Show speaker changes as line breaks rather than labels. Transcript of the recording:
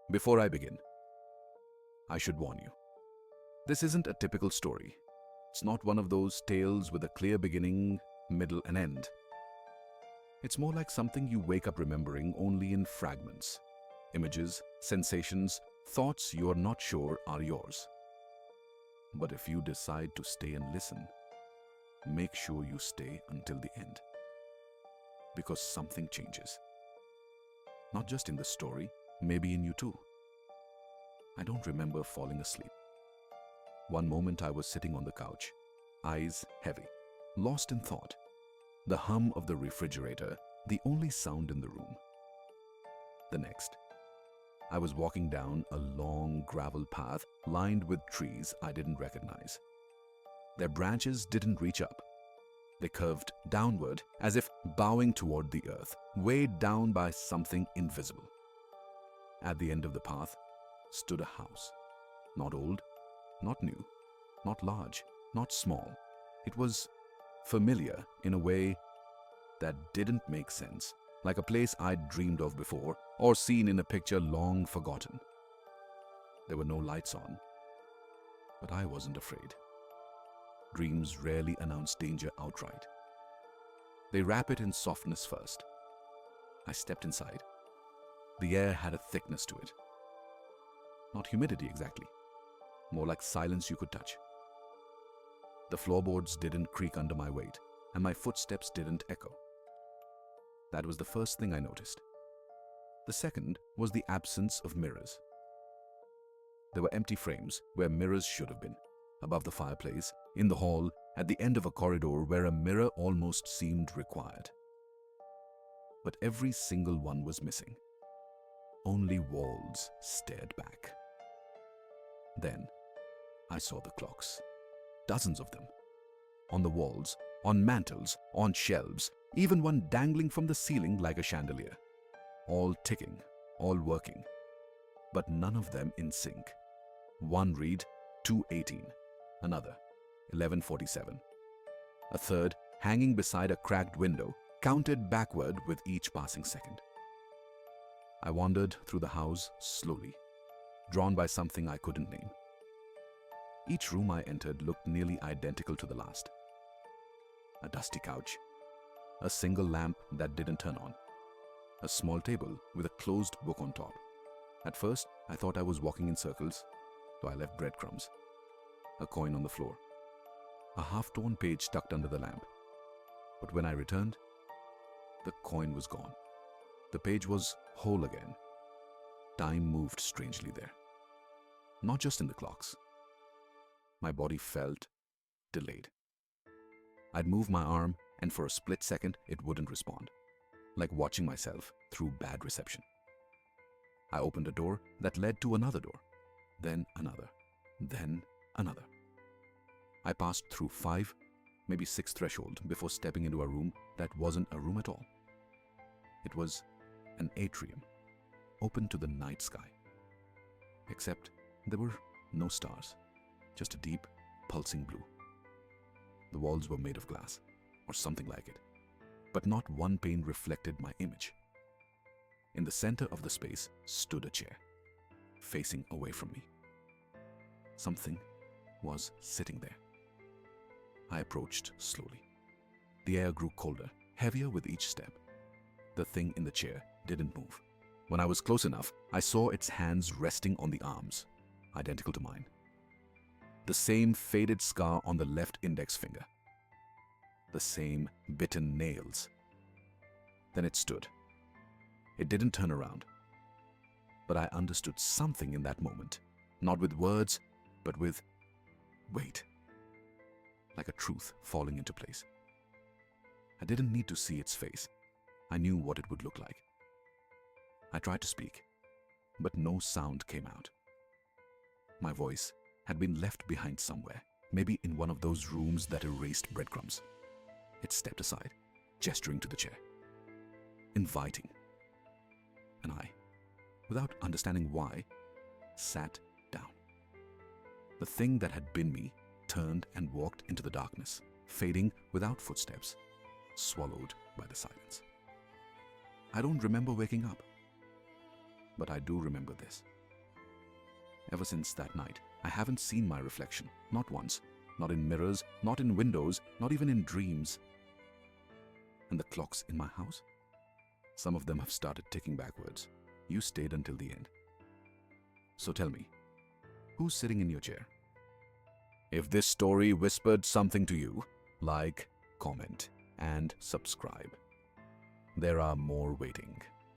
Before I begin, I should warn you. This isn't a typical story. It's not one of those tales with a clear beginning, middle, and end. It's more like something you wake up remembering only in fragments. Images, sensations, thoughts you're not sure are yours. But if you decide to stay and listen, make sure you stay until the end. Because something changes. Not just in the story, maybe in you too. I don't remember falling asleep. One moment I was sitting on the couch, eyes heavy, lost in thought. The hum of the refrigerator, the only sound in the room. The next, I was walking down a long gravel path lined with trees I didn't recognize. Their branches didn't reach up. They curved downward as if bowing toward the earth, weighed down by something invisible. At the end of the path stood a house. Not old, not new, not large, not small. It was familiar in a way that didn't make sense, like a place I'd dreamed of before or seen in a picture long forgotten. There were no lights on, but I wasn't afraid. Dreams rarely announce danger outright. They wrap it in softness first. I stepped inside. The air had a thickness to it. Not humidity exactly, more like silence you could touch. The floorboards didn't creak under my weight, and my footsteps didn't echo. That was the first thing I noticed. The second was the absence of mirrors. There were empty frames where mirrors should have been, above the fireplace, in the hall, at the end of a corridor where a mirror almost seemed required. But every single one was missing. Only walls stared back. Then I saw the clocks, dozens of them, on the walls, on mantels, on shelves, even one dangling from the ceiling like a chandelier. All ticking, all working, but none of them in sync. One read 2:18, another 11:47. A third, hanging beside a cracked window, counted backward with each passing second. I wandered through the house slowly, drawn by something I couldn't name. Each room I entered looked nearly identical to the last. A dusty couch, a single lamp that didn't turn on, a small table with a closed book on top. At first, I thought I was walking in circles, so I left breadcrumbs. A coin on the floor, a half-torn page tucked under the lamp. But when I returned, the coin was gone. The page was whole again. Time moved strangely there. Not just in the clocks. My body felt delayed. I'd move my arm, and for a split second, it wouldn't respond, like watching myself through bad reception. I opened a door that led to another door, then another, then another. I passed through 5, maybe 6 thresholds before stepping into a room that wasn't a room at all. It was an atrium, open to the night sky. Except there were no stars, just a deep, pulsing blue. The walls were made of glass, or something like it, but not one pane reflected my image. In the center of the space stood a chair, facing away from me. Something was sitting there. I approached slowly. The air grew colder, heavier with each step. The thing in the chair didn't move. When I was close enough, I saw its hands resting on the arms, identical to mine. The same faded scar on the left index finger. The same bitten nails. Then it stood. It didn't turn around. But I understood something in that moment, not with words, but with weight. Like a truth falling into place. I didn't need to see its face. I knew what it would look like. I tried to speak, but no sound came out. My voice had been left behind somewhere, maybe in one of those rooms that erased breadcrumbs. It stepped aside, gesturing to the chair. Inviting. And I, without understanding why, sat down. The thing that had been me turned and walked into the darkness, fading without footsteps, swallowed by the silence. I don't remember waking up, but I do remember this. Ever since that night, I haven't seen my reflection. Not once. Not in mirrors, not in windows, not even in dreams. And the clocks in my house? Some of them have started ticking backwards. You stayed until the end. So tell me, who's sitting in your chair? If this story whispered something to you, like, comment, and subscribe. There are more waiting.